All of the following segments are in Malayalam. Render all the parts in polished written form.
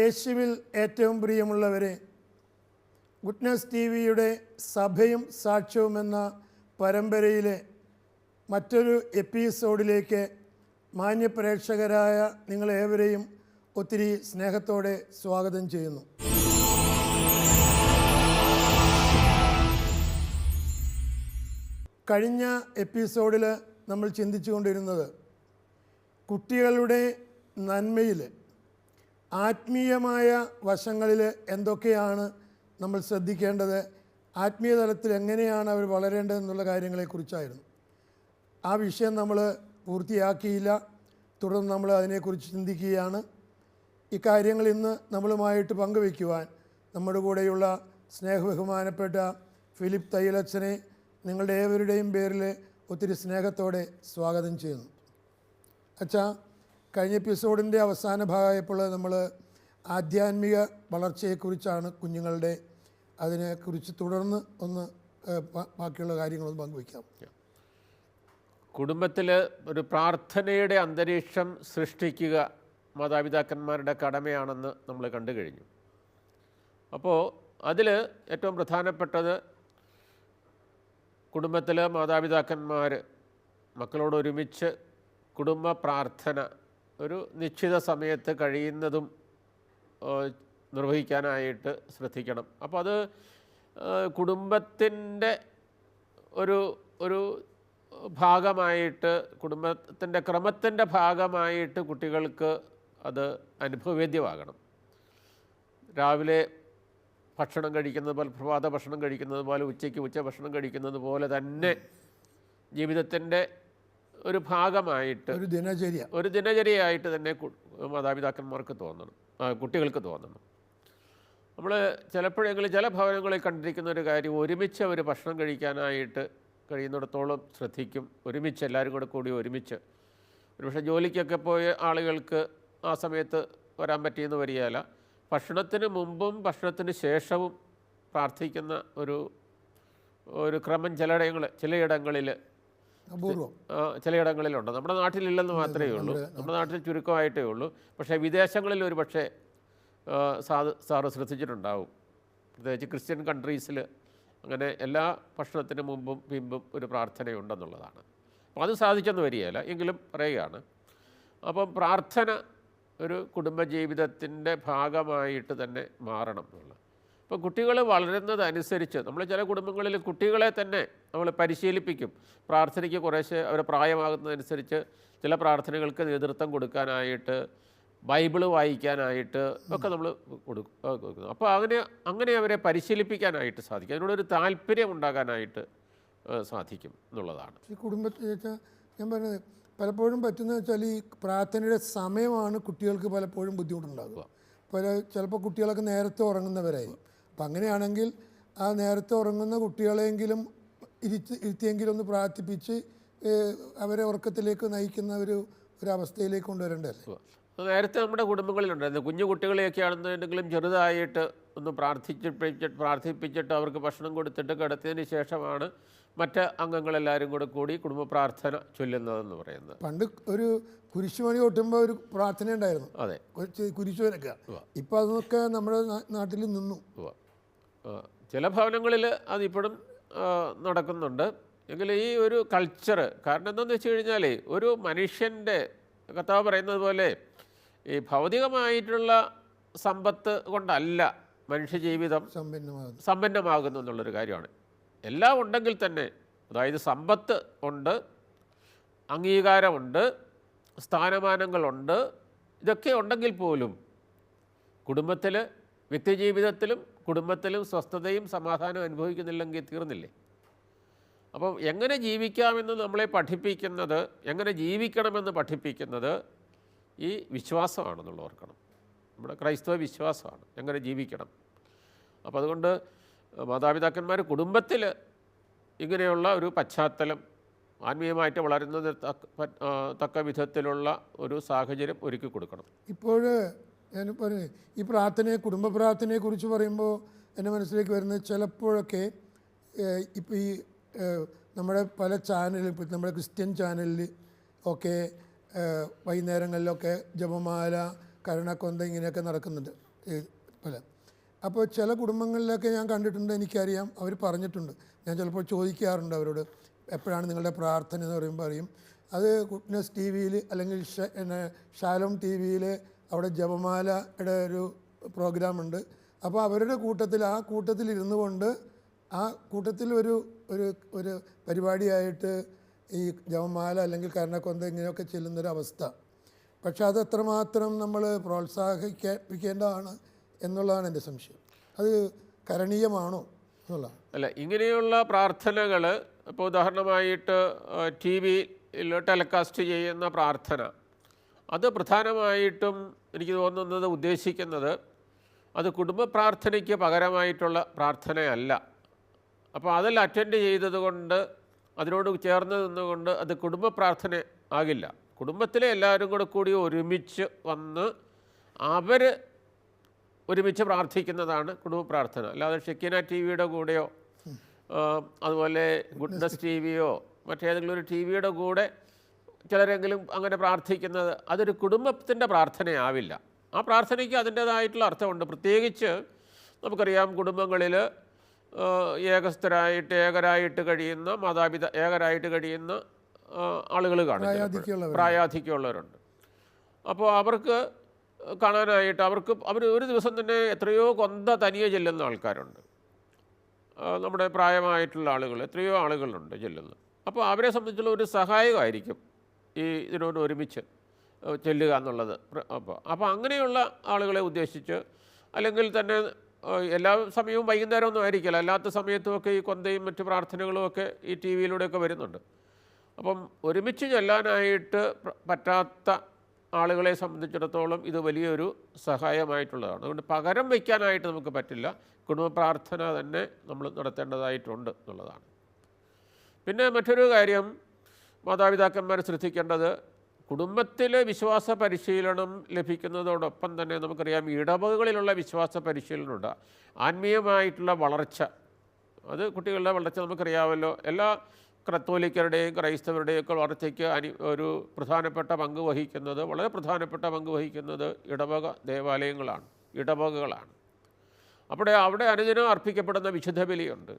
യേശുവിൽ ഏറ്റവും പ്രിയമുള്ളവരെ, ഗുഡ്നസ് ടി വിയുടെ സഭയും സാക്ഷ്യവും എന്ന പരമ്പരയിലെ മറ്റൊരു എപ്പിസോഡിലേക്ക് മാന്യപ്രേക്ഷകരായ നിങ്ങളേവരെയും ഒത്തിരി സ്നേഹത്തോടെ സ്വാഗതം ചെയ്യുന്നു. കഴിഞ്ഞ എപ്പിസോഡിൽ നമ്മൾ ചിന്തിച്ചുകൊണ്ടിരുന്നത് കുട്ടികളുടെ നന്മയിൽ ആത്മീയമായ വശങ്ങളിൽ എന്തൊക്കെയാണ് നമ്മൾ ശ്രദ്ധിക്കേണ്ടത്, ആത്മീയ തലത്തിൽ എങ്ങനെയാണ് അവർ വളരേണ്ടതെന്നുള്ള കാര്യങ്ങളെക്കുറിച്ചായിരുന്നു. ആ വിഷയം നമ്മൾ പൂർത്തിയാക്കിയില്ല. തുടർന്ന് നമ്മൾ അതിനെക്കുറിച്ച് ചിന്തിക്കുകയാണ്. ഇക്കാര്യങ്ങൾ ഇന്ന് നമ്മളുമായിട്ട് പങ്കുവയ്ക്കുവാൻ നമ്മുടെ കൂടെയുള്ള സ്നേഹബഹുമാനപ്പെട്ട ഫിലിപ്പ് തയ്യലച്ഛനെ നിങ്ങളുടെ ഏവരുടെയും പേരിൽ ഒത്തിരി സ്നേഹത്തോടെ സ്വാഗതം ചെയ്യുന്നു. അച്ഛാ, കഴിഞ്ഞ എപ്പിസോഡിൻ്റെ അവസാന ഭാഗമായപ്പോൾ നമ്മൾ ആധ്യാത്മിക വളർച്ചയെക്കുറിച്ചാണ് കുഞ്ഞുങ്ങളുടെ, അതിനെക്കുറിച്ച് തുടർന്ന് ഒന്ന് ബാക്കിയുള്ള കാര്യങ്ങളൊന്ന് പങ്കുവയ്ക്കാം. കുടുംബത്തിൽ ഒരു പ്രാർത്ഥനയുടെ അന്തരീക്ഷം സൃഷ്ടിക്കുക മാതാപിതാക്കന്മാരുടെ കടമയാണെന്ന് നമ്മൾ കണ്ടു കഴിഞ്ഞു. അപ്പോൾ അതിൽ ഏറ്റവും പ്രധാനപ്പെട്ടത് കുടുംബത്തിൽ മാതാപിതാക്കന്മാർ മക്കളോട് ഒരുമിച്ച് കുടുംബ പ്രാർത്ഥന ഒരു നിശ്ചിത സമയത്ത് കഴിയുന്നതും നിർവഹിക്കാനായിട്ട് ശ്രദ്ധിക്കണം. അപ്പോൾ അത് കുടുംബത്തിൻ്റെ ഒരു ഭാഗമായിട്ട്, കുടുംബത്തിൻ്റെ ക്രമത്തിൻ്റെ ഭാഗമായിട്ട് കുട്ടികൾക്ക് അത് അനുഭവവേദ്യമാകണം. രാവിലെ ഭക്ഷണം കഴിക്കുന്നത് പോലെ, പ്രഭാത ഭക്ഷണം കഴിക്കുന്നത് പോലെ, ഉച്ചയ്ക്ക് ഉച്ച ഭക്ഷണം കഴിക്കുന്നത് പോലെ തന്നെ ജീവിതത്തിൻ്റെ ഒരു ഭാഗമായിട്ട്, ഒരു ദിനചര്യയായിട്ട് തന്നെ മാതാപിതാക്കന്മാർക്ക് തോന്നണം, കുട്ടികൾക്ക് തോന്നണം. നമ്മൾ ചിലപ്പോഴെങ്കിലും ചില ഭവനങ്ങളിൽ കണ്ടിരിക്കുന്ന ഒരു കാര്യം, ഒരുമിച്ച് അവർ ഭക്ഷണം കഴിക്കാനായിട്ട് കഴിയുന്നിടത്തോളം ശ്രദ്ധിക്കും. ഒരുമിച്ച് എല്ലാവരും കൂടി ഒരുമിച്ച്. ഒരുപക്ഷെ ജോലിക്കൊക്കെ പോയ ആളുകൾക്ക് ആ സമയത്ത് വരാൻ പറ്റിയെന്ന് വരികയില്ല. ഭക്ഷണത്തിന് മുമ്പും ഭക്ഷണത്തിന് ശേഷവും പ്രാർത്ഥിക്കുന്ന ഒരു ക്രമം ചിലയിടങ്ങളിലുണ്ട്. നമ്മുടെ നാട്ടിലില്ലെന്ന് മാത്രമേ ഉള്ളൂ. നമ്മുടെ നാട്ടിൽ ചുരുക്കമായിട്ടേ ഉള്ളൂ. പക്ഷേ വിദേശങ്ങളിൽ ഒരു പക്ഷേ സാറ് ശ്രദ്ധിച്ചിട്ടുണ്ടാവും. പ്രത്യേകിച്ച് ക്രിസ്ത്യൻ കൺട്രീസിൽ അങ്ങനെ എല്ലാ ഭക്ഷണത്തിന് മുമ്പും പിമ്പും ഒരു പ്രാർത്ഥനയുണ്ടെന്നുള്ളതാണ്. അപ്പോൾ അത് സാധിച്ചെന്ന് വരികയില്ല, എങ്കിലും പറയുകയാണ്. അപ്പം പ്രാർത്ഥന ഒരു കുടുംബജീവിതത്തിൻ്റെ ഭാഗമായിട്ട് തന്നെ മാറണം എന്നുള്ളത്. ഇപ്പോൾ കുട്ടികൾ വളരുന്നതനുസരിച്ച് നമ്മൾ ചില കുടുംബങ്ങളിൽ കുട്ടികളെ തന്നെ നമ്മൾ പരിശീലിപ്പിക്കും. പ്രാർത്ഥനയ്ക്ക് കുറേശ്ശെ അവർ പ്രായമാകുന്നതനുസരിച്ച് ചില പ്രാർത്ഥനകൾക്ക് നേതൃത്വം കൊടുക്കാനായിട്ട്, ബൈബിള് വായിക്കാനായിട്ട് ഒക്കെ നമ്മൾ കൊടുക്കുന്നു. അപ്പോൾ അങ്ങനെ അവരെ പരിശീലിപ്പിക്കാനായിട്ട് സാധിക്കും. അതിനോടൊരു താല്പര്യം ഉണ്ടാകാനായിട്ട് സാധിക്കും എന്നുള്ളതാണ്. ഈ കുടുംബത്തിൽ ഞാൻ പറഞ്ഞത് പലപ്പോഴും പറ്റുന്നത് വെച്ചാൽ ഈ പ്രാർത്ഥനയുടെ സമയമാണ് കുട്ടികൾക്ക് പലപ്പോഴും ബുദ്ധിമുട്ടുണ്ടാകുക. ചിലപ്പോൾ കുട്ടികളൊക്കെ നേരത്തെ ഉറങ്ങുന്നവരായി. അപ്പം അങ്ങനെയാണെങ്കിൽ ആ നേരത്തെ ഉറങ്ങുന്ന കുട്ടികളെങ്കിലും ഇരുത്തിയെങ്കിലും ഒന്ന് പ്രാർത്ഥിപ്പിച്ച് അവരെ ഉറക്കത്തിലേക്ക് നയിക്കുന്ന ഒരു അവസ്ഥയിലേക്ക് കൊണ്ടുവരേണ്ടതല്ലേ? നേരത്തെ നമ്മുടെ കുടുംബങ്ങളിലുണ്ടായിരുന്നു. കുഞ്ഞു കുട്ടികളെയൊക്കെ ആണെന്നുണ്ടെങ്കിലും ചെറുതായിട്ട് ഒന്ന് പ്രാർത്ഥിപ്പിച്ചിട്ട് അവർക്ക് ഭക്ഷണം കൊടുത്തിട്ട് കിടത്തിയതിന് ശേഷമാണ് മറ്റ് അംഗങ്ങളെല്ലാവരും കൂടി കുടുംബ പ്രാർത്ഥന ചൊല്ലുന്നതെന്ന് പറയുന്നത്. പണ്ട് ഒരു കുരിശുമണി കൊട്ടുമ്പോൾ ഒരു പ്രാർത്ഥന ഉണ്ടായിരുന്നു. അതെ, കുരിശുവനൊക്കെ. ഇപ്പോൾ അതൊക്കെ നമ്മുടെ നാട്ടിൽ നിന്നു. ചില ഭവനങ്ങളിൽ അതിപ്പോഴും നടക്കുന്നുണ്ട്. എങ്കിൽ ഈ ഒരു കൾച്ചർ, കാരണം എന്താണെന്ന് വെച്ച് കഴിഞ്ഞാൽ ഒരു മനുഷ്യൻ്റെ, കർത്താവ് പറയുന്നത് പോലെ ഈ ഭൗതികമായിട്ടുള്ള സമ്പത്ത് കൊണ്ടല്ല മനുഷ്യജീവിതം സമ്പന്നമാകുന്നു എന്നുള്ളൊരു കാര്യമാണ്. എല്ലാം ഉണ്ടെങ്കിൽ തന്നെ, അതായത് സമ്പത്ത് ഉണ്ട്, അംഗീകാരമുണ്ട്, സ്ഥാനമാനങ്ങളുണ്ട്, ഇതൊക്കെ ഉണ്ടെങ്കിൽ പോലും കുടുംബത്തിൽ, വ്യക്തിജീവിതത്തിലും കുടുംബത്തിലും സ്വസ്ഥതയും സമാധാനവും അനുഭവിക്കുന്നില്ലെങ്കിൽ തീർന്നില്ലേ? അപ്പം എങ്ങനെ ജീവിക്കാമെന്ന് നമ്മളെ പഠിപ്പിക്കുന്നത്, എങ്ങനെ ജീവിക്കണമെന്ന് പഠിപ്പിക്കുന്നത് ഈ വിശ്വാസമാണെന്നുള്ള ഓർക്കണം. നമ്മുടെ ക്രൈസ്തവ വിശ്വാസമാണ് എങ്ങനെ ജീവിക്കണം. അപ്പോൾ അതുകൊണ്ട് മാതാപിതാക്കന്മാർ കുടുംബത്തിൽ ഇങ്ങനെയുള്ള ഒരു പശ്ചാത്തലം, ആത്മീയമായിട്ട് വളരുന്നതിന് തക്ക വിധത്തിലുള്ള ഒരു സാഹചര്യം ഒരുക്കി കൊടുക്കണം. ഇപ്പോൾ ഞാൻ പറഞ്ഞു, ഈ കുടുംബ പ്രാർത്ഥനയെക്കുറിച്ച് പറയുമ്പോൾ എൻ്റെ മനസ്സിലേക്ക് വരുന്നത് ചിലപ്പോഴൊക്കെ ഇപ്പോൾ ഈ നമ്മുടെ പല ചാനലിൽ, ഇപ്പോൾ നമ്മുടെ ക്രിസ്ത്യൻ ചാനലിൽ ഒക്കെ വൈകുന്നേരങ്ങളിലൊക്കെ ജപമാല, കരുണക്കൊന്ത ഇങ്ങനെയൊക്കെ നടക്കുന്നുണ്ട്. പല. അപ്പോൾ ചില കുടുംബങ്ങളിലൊക്കെ ഞാൻ കണ്ടിട്ടുണ്ട്, എനിക്കറിയാം, അവർ പറഞ്ഞിട്ടുണ്ട്. ഞാൻ ചിലപ്പോൾ ചോദിക്കാറുണ്ട് അവരോട്, എപ്പോഴാണ് നിങ്ങളുടെ പ്രാർത്ഥന എന്ന് പറയുമ്പോൾ പറയും അത് ഗുഡ്നസ് ടി വിയിൽ അല്ലെങ്കിൽ ഷാലോം ടി വിയിൽ അവിടെ ജപമാലയുടെ ഒരു പ്രോഗ്രാമുണ്ട്. അപ്പോൾ അവരുടെ കൂട്ടത്തിൽ ആ കൂട്ടത്തിൽ ഇരുന്നു കൊണ്ട് ആ കൂട്ടത്തിൽ ഒരു ഒരു ഒരു പരിപാടിയായിട്ട് ഈ ജപമാല അല്ലെങ്കിൽ കരുണക്കൊന്ത ഇങ്ങനെയൊക്കെ ചെല്ലുന്നൊരവസ്ഥ. പക്ഷെ അത് എത്രമാത്രം നമ്മൾ പ്രോത്സാഹിപ്പിക്കേണ്ടതാണ് എന്നുള്ളതാണ് എൻ്റെ സംശയം. അത് കരണീയമാണോ എന്നുള്ളതാണ്. അല്ല, ഇങ്ങനെയുള്ള പ്രാർത്ഥനകൾ ഇപ്പോൾ ഉദാഹരണമായിട്ട് ടി വിയിൽ ടെലികാസ്റ്റ് ചെയ്യുന്ന പ്രാർത്ഥന, അത് പ്രധാനമായിട്ടും എനിക്ക് തോന്നുന്നത് ഉദ്ദേശിക്കുന്നത് അത് കുടുംബ പ്രാർത്ഥനയ്ക്ക് പകരമായിട്ടുള്ള പ്രാർത്ഥനയല്ല. അപ്പോൾ അതിൽ അറ്റൻഡ് ചെയ്തതുകൊണ്ട്, അതിനോട് ചേർന്ന് നിന്നുകൊണ്ട് അത് കുടുംബ പ്രാർത്ഥന ആകില്ല. കുടുംബത്തിലെ എല്ലാവരും കൂടി ഒരുമിച്ച് വന്ന് അവർ ഒരുമിച്ച് പ്രാർത്ഥിക്കുന്നതാണ് കുടുംബ പ്രാർത്ഥന. അല്ലാതെ ഷെക്കിന ടി വിയുടെ കൂടെയോ അതുപോലെ ഗുഡ്നസ് ടി വിയോ മറ്റേതെങ്കിലും ഒരു ടി വിയുടെ കൂടെ ചിലരെങ്കിലും അങ്ങനെ പ്രാർത്ഥിക്കുന്നത് അതൊരു കുടുംബത്തിൻ്റെ പ്രാർത്ഥനയാവില്ല. ആ പ്രാർത്ഥനയ്ക്ക് അതിൻ്റേതായിട്ടുള്ള അർത്ഥമുണ്ട്. പ്രത്യേകിച്ച് നമുക്കറിയാം, കുടുംബങ്ങളിൽ ഏകരായിട്ട് കഴിയുന്ന ഏകരായിട്ട് കഴിയുന്ന ആളുകൾ കാണും, പ്രായാധിക്യമുള്ളവരുണ്ട്. അപ്പോൾ അവർക്ക് കാണാനായിട്ട് അവർ ഒരു ദിവസം തന്നെ എത്രയോ കൊന്ത തനിയെ ചെല്ലുന്ന ആൾക്കാരുണ്ട്. നമ്മുടെ പ്രായമായിട്ടുള്ള ആളുകൾ എത്രയോ ആളുകളുണ്ട് ചെല്ലുന്നത്. അപ്പോൾ അവരെ സംബന്ധിച്ചുള്ള ഒരു സഹായകമായിരിക്കും ഈ ഇതിനോട് ഒരുമിച്ച് ചെല്ലുക എന്നുള്ളത്. അപ്പോൾ അങ്ങനെയുള്ള ആളുകളെ ഉദ്ദേശിച്ച്, അല്ലെങ്കിൽ തന്നെ എല്ലാ സമയവും വൈകുന്നേരമൊന്നും ആയിരിക്കില്ല, അല്ലാത്ത സമയത്തുമൊക്കെ ഈ കൊന്തയും മറ്റു പ്രാർത്ഥനകളും ഒക്കെ ഈ ടി വിയിലൂടെയൊക്കെ വരുന്നുണ്ട്. അപ്പം ഒരുമിച്ച് ചെല്ലാനായിട്ട് പറ്റാത്ത ആളുകളെ സംബന്ധിച്ചിടത്തോളം ഇത് വലിയൊരു സഹായമായിട്ടുള്ളതാണ്. അതുകൊണ്ട് പകരം വയ്ക്കാനായിട്ട് നമുക്ക് പറ്റില്ല, കുടുംബ പ്രാർത്ഥന തന്നെ നമ്മൾ നടത്തേണ്ടതായിട്ടുണ്ട് എന്നുള്ളതാണ്. പിന്നെ മറ്റൊരു കാര്യം മാതാപിതാക്കന്മാർ ശ്രദ്ധിക്കേണ്ടത്, കുടുംബത്തിൽ വിശ്വാസ പരിശീലനം ലഭിക്കുന്നതോടൊപ്പം തന്നെ നമുക്കറിയാം ഇടവകളിലുള്ള വിശ്വാസ പരിശീലനമുണ്ട്. ആത്മീയമായിട്ടുള്ള വളർച്ച, അത് കുട്ടികളുടെ വളർച്ച നമുക്കറിയാമല്ലോ. എല്ലാ കത്തോലിക്കരുടെയും ക്രൈസ്തവരുടെയും ഒക്കെ വളർച്ചയ്ക്ക് ഒരു പ്രധാനപ്പെട്ട പങ്ക് വഹിക്കുന്നത്, വളരെ പ്രധാനപ്പെട്ട പങ്ക് വഹിക്കുന്നത് ഇടവക ദേവാലയങ്ങളാണ്, ഇടവകകളാണ്. അവിടെ അനുദിനം അർപ്പിക്കപ്പെടുന്ന വിശുദ്ധ ബലിയുണ്ട്,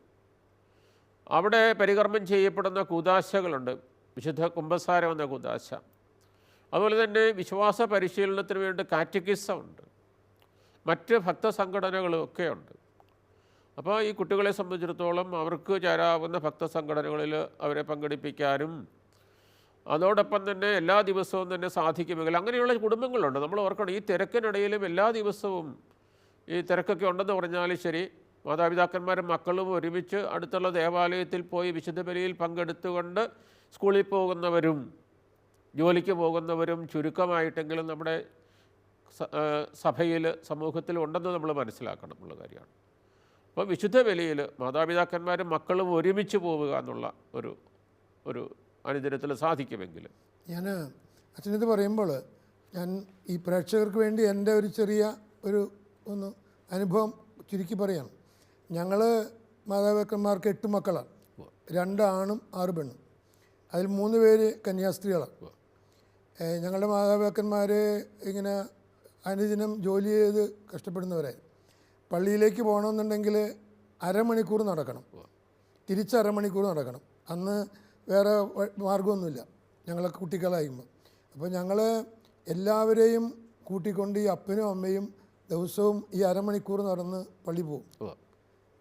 അവിടെ പരികർമ്മം ചെയ്യപ്പെടുന്ന കൂദാശകളുണ്ട്, വിശുദ്ധ കുമ്പസാരം എന്ന കൂദാശ. അതുപോലെ തന്നെ വിശ്വാസ പരിശീലനത്തിന് വേണ്ടി കാറ്റക്കിസം ഉണ്ട്, മറ്റ് ഭക്തസംഘടനകളും ഒക്കെയുണ്ട്. അപ്പോൾ ഈ കുട്ടികളെ സംബന്ധിച്ചിടത്തോളം അവർക്ക് ചേരാവുന്ന ഭക്തസംഘടനകളിൽ അവരെ പങ്കെടുപ്പിക്കാനും അതോടൊപ്പം തന്നെ എല്ലാ ദിവസവും തന്നെ സാധിക്കുമെങ്കിൽ അങ്ങനെയുള്ള കുടുംബങ്ങളുണ്ട്. നമ്മൾ ഓർക്കണം, ഈ തിരക്കിനിടയിലും എല്ലാ ദിവസവും ഈ തിരക്കൊക്കെ ഉണ്ടെന്ന് പറഞ്ഞാലും ശരി, മാതാപിതാക്കന്മാരും മക്കളും ഒരുമിച്ച് അടുത്തുള്ള ദേവാലയത്തിൽ പോയി വിശുദ്ധ ബലിയിൽ പങ്കെടുത്തുകൊണ്ട് സ്കൂളിൽ പോകുന്നവരും ജോലിക്ക് പോകുന്നവരും ചുരുക്കമായിട്ടെങ്കിലും നമ്മുടെ സഭയിൽ സമൂഹത്തിൽ ഉണ്ടെന്ന് നമ്മൾ മനസ്സിലാക്കണം എന്നുള്ള കാര്യമാണ്. അപ്പോൾ വിശുദ്ധ ബലിയിൽ മാതാപിതാക്കന്മാരും മക്കളും ഒരുമിച്ച് പോവുക എന്നുള്ള ഒരു അനുദിനത്തിൽ സാധിക്കുമെങ്കിൽ. ഞാൻ അച്ഛനിത് പറയുമ്പോൾ ഞാൻ ഈ പ്രേക്ഷകർക്ക് വേണ്ടി എൻ്റെ ഒരു ചെറിയ ഒന്ന് അനുഭവം ചുരുക്കി പറയാം. ഞങ്ങൾ മാതാപിതാക്കന്മാർക്ക് 8 മക്കളാണ്, 2 ആണും 6 പെണ്ണും. അതിൽ 3 പേര് കന്യാസ്ത്രീകളാണ്. ഞങ്ങളുടെ മാതാപിതാക്കന്മാർ ഇങ്ങനെ അനുദിനം ജോലി ചെയ്ത് കഷ്ടപ്പെടുന്നവരായിരുന്നു. പള്ളിയിലേക്ക് പോകണമെന്നുണ്ടെങ്കിൽ അരമണിക്കൂർ നടക്കണം, തിരിച്ച് അരമണിക്കൂർ നടക്കണം. അന്ന് വേറെ മാർഗമൊന്നുമില്ല ഞങ്ങളൊക്കെ കുട്ടികളായിരിക്കുമ്പോൾ. അപ്പോൾ ഞങ്ങൾ എല്ലാവരെയും കൂട്ടിക്കൊണ്ട് ഈ അപ്പനും അമ്മയും ദിവസവും ഈ അരമണിക്കൂർ നടന്ന് പള്ളി പോകും,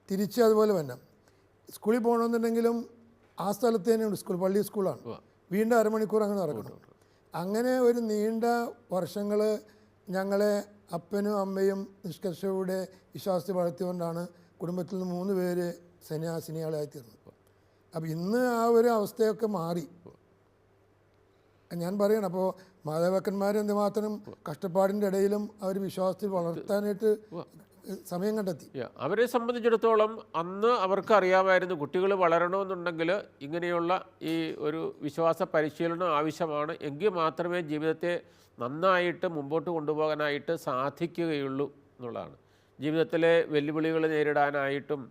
തിരിച്ച് അതുപോലെ തന്നെ. സ്കൂളിൽ പോകണമെന്നുണ്ടെങ്കിലും ആ സ്ഥലത്ത് തന്നെയുണ്ട് സ്കൂൾ, പള്ളി സ്കൂളാണ്, വീണ്ടും അരമണിക്കൂർ അങ്ങനെ നടക്കണം. അങ്ങനെ ഒരു നീണ്ട വർഷങ്ങൾ ഞങ്ങളെ അപ്പനും അമ്മയും നിഷ്കർഷയുടെ വിശ്വാസത്തിൽ വളർത്തിക്കൊണ്ടാണ് കുടുംബത്തിൽ നിന്ന് 3 പേര് സന്യാസിനികളായി തീർന്നത്. അപ്പോൾ ഇന്ന് ആ ഒരു അവസ്ഥയൊക്കെ മാറി ഞാൻ പറയണം. അപ്പോൾ മാതാപിതാക്കന്മാർ എന്തുമാത്രം കഷ്ടപ്പാടിൻ്റെ ഇടയിലും അവർ വിശ്വാസത്തിൽ വളർത്താനായിട്ട് സമയം കണ്ടെത്തി. അവരെ സംബന്ധിച്ചിടത്തോളം അന്ന് അവർക്ക് അറിയാമായിരുന്നു, കുട്ടികൾ വളരണമെന്നുണ്ടെങ്കിൽ ഇങ്ങനെയുള്ള ഈ ഒരു വിശ്വാസ പരിശീലനം ആവശ്യമാണ്, എങ്കിൽ മാത്രമേ ജീവിതത്തെ നന്നായിട്ട് മുമ്പോട്ട് കൊണ്ടുപോകാനായിട്ട് സാധിക്കുകയുള്ളൂ എന്നുള്ളതാണ്. ജീവിതത്തിലെ വെല്ലുവിളികൾ നേരിടാനായിട്ടും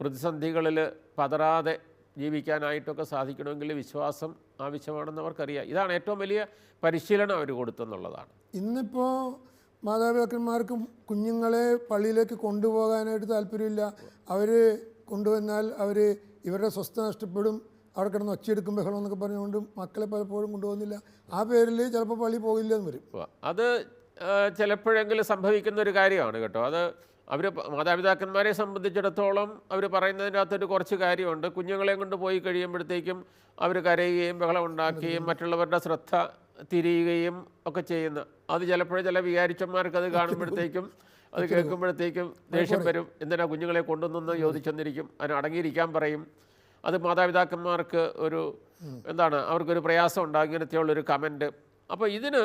പ്രതിസന്ധികളിൽ പതറാതെ ജീവിക്കാനായിട്ടൊക്കെ സാധിക്കണമെങ്കിൽ വിശ്വാസം ആവശ്യമാണെന്ന് അവർക്കറിയാം. ഇതാണ് ഏറ്റവും വലിയ പരിശീലനം അവർ കൊടുത്തെന്നുള്ളതാണ്. ഇന്നിപ്പോൾ മാതാപിതാക്കന്മാർക്ക് കുഞ്ഞുങ്ങളെ പള്ളിയിലേക്ക് കൊണ്ടുപോകാനായിട്ട് താല്പര്യമില്ല. അവർ കൊണ്ടുവന്നാൽ അവർ ഇവരുടെ സ്വസ്ഥത നഷ്ടപ്പെടും, അവിടെ കിടന്ന് ഒച്ചയെടുക്കും ബഹളം എന്നൊക്കെ പറഞ്ഞുകൊണ്ട് മക്കളെ പലപ്പോഴും കൊണ്ടുപോകുന്നില്ല. ആ പേരിൽ ചിലപ്പോൾ പള്ളി പോകില്ലെന്ന് വരും. അത് ചിലപ്പോഴെങ്കിലും സംഭവിക്കുന്ന ഒരു കാര്യമാണ് കേട്ടോ. അത് അവർ മാതാപിതാക്കന്മാരെ സംബന്ധിച്ചിടത്തോളം അവർ പറയുന്നതിൻ്റെ അകത്തൊരു കുറച്ച് കാര്യമുണ്ട്. കുഞ്ഞുങ്ങളെ കൊണ്ട് പോയി കഴിയുമ്പോഴത്തേക്കും അവർ കരയുകയും ബഹളം ഉണ്ടാക്കുകയും മറ്റുള്ളവരുടെ ശ്രദ്ധ തിരിയുകയും ഒക്കെ ചെയ്യുന്ന, അത് ചിലപ്പോഴും ചില വികാരിച്ചന്മാർക്ക് അത് കാണുമ്പോഴത്തേക്കും അത് കേൾക്കുമ്പോഴത്തേക്കും ദേഷ്യം വരും. എന്തിനാ കുഞ്ഞുങ്ങളെ കൊണ്ടുവന്നെന്ന് ചോദിച്ചെന്നിരിക്കും, അതിന് അടങ്ങിയിരിക്കാൻ പറയും. അത് മാതാപിതാക്കന്മാർക്ക് ഒരു എന്താണ്, അവർക്കൊരു പ്രയാസം ഉണ്ടാകും ഇങ്ങനത്തെയുള്ളൊരു കമൻറ്റ്. അപ്പോൾ ഇതിന്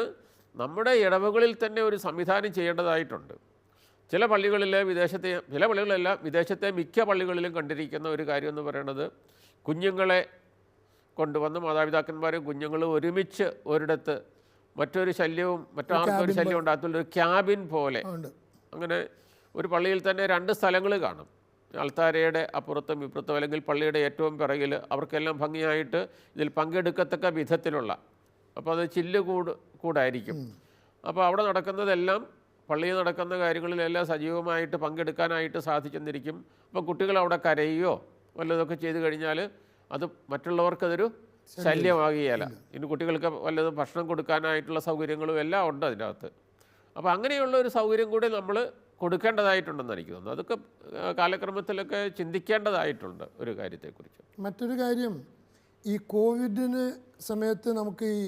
നമ്മുടെ ഇടവകളിൽ തന്നെ ഒരു സംവിധാനം ചെയ്യേണ്ടതായിട്ടുണ്ട്. ചില പള്ളികളിലെ ചില പള്ളികളല്ല, വിദേശത്തെ മിക്ക പള്ളികളിലും കണ്ടിരിക്കുന്ന ഒരു കാര്യം എന്ന് പറയുന്നത്, കുഞ്ഞുങ്ങളെ കൊണ്ടുവന്ന് മാതാപിതാക്കന്മാരും കുഞ്ഞുങ്ങളും ഒരുമിച്ച് ഒരിടത്ത് മറ്റൊരു ശല്യവും മറ്റാർക്കും ഒരു ശല്യം ഉണ്ടാകത്തുള്ളൊരു ക്യാബിൻ പോലെ, അങ്ങനെ ഒരു പള്ളിയിൽ തന്നെ 2 സ്ഥലങ്ങൾ കാണും. അൾത്താരയുടെ അപ്പുറത്തും ഇപ്പുറത്തും, അല്ലെങ്കിൽ പള്ളിയുടെ ഏറ്റവും പിറകിൽ, അവർക്കെല്ലാം ഭംഗിയായിട്ട് ഇതിൽ പങ്കെടുക്കത്തക്ക വിധത്തിലുള്ള, അപ്പോൾ അത് കൂടായിരിക്കും. അപ്പോൾ അവിടെ നടക്കുന്നതെല്ലാം, പള്ളിയിൽ നടക്കുന്ന കാര്യങ്ങളിലെല്ലാം സജീവമായിട്ട് പങ്കെടുക്കാനായിട്ട് സാധിച്ചെന്നിരിക്കും. അപ്പോൾ കുട്ടികൾ അവിടെ കരയുകയോ വല്ലതൊക്കെ ചെയ്തു കഴിഞ്ഞാൽ അത് മറ്റുള്ളവർക്കതൊരു ശല്യമാകുകയില്ല. ഇനി കുട്ടികൾക്ക് വല്ലതും ഭക്ഷണം കൊടുക്കാനായിട്ടുള്ള സൗകര്യങ്ങളും എല്ലാം ഉണ്ട് അതിൻ്റെ അകത്ത്. അപ്പോൾ അങ്ങനെയുള്ള ഒരു സൗകര്യം കൂടി നമ്മൾ കൊടുക്കേണ്ടതായിട്ടുണ്ടെന്ന് എനിക്ക് തോന്നുന്നു. അതൊക്കെ കാലക്രമത്തിലൊക്കെ ചിന്തിക്കേണ്ടതായിട്ടുണ്ട് ഒരു കാര്യത്തെക്കുറിച്ച്. മറ്റൊരു കാര്യം, ഈ കോവിഡിന് സമയത്ത് നമുക്ക് ഈ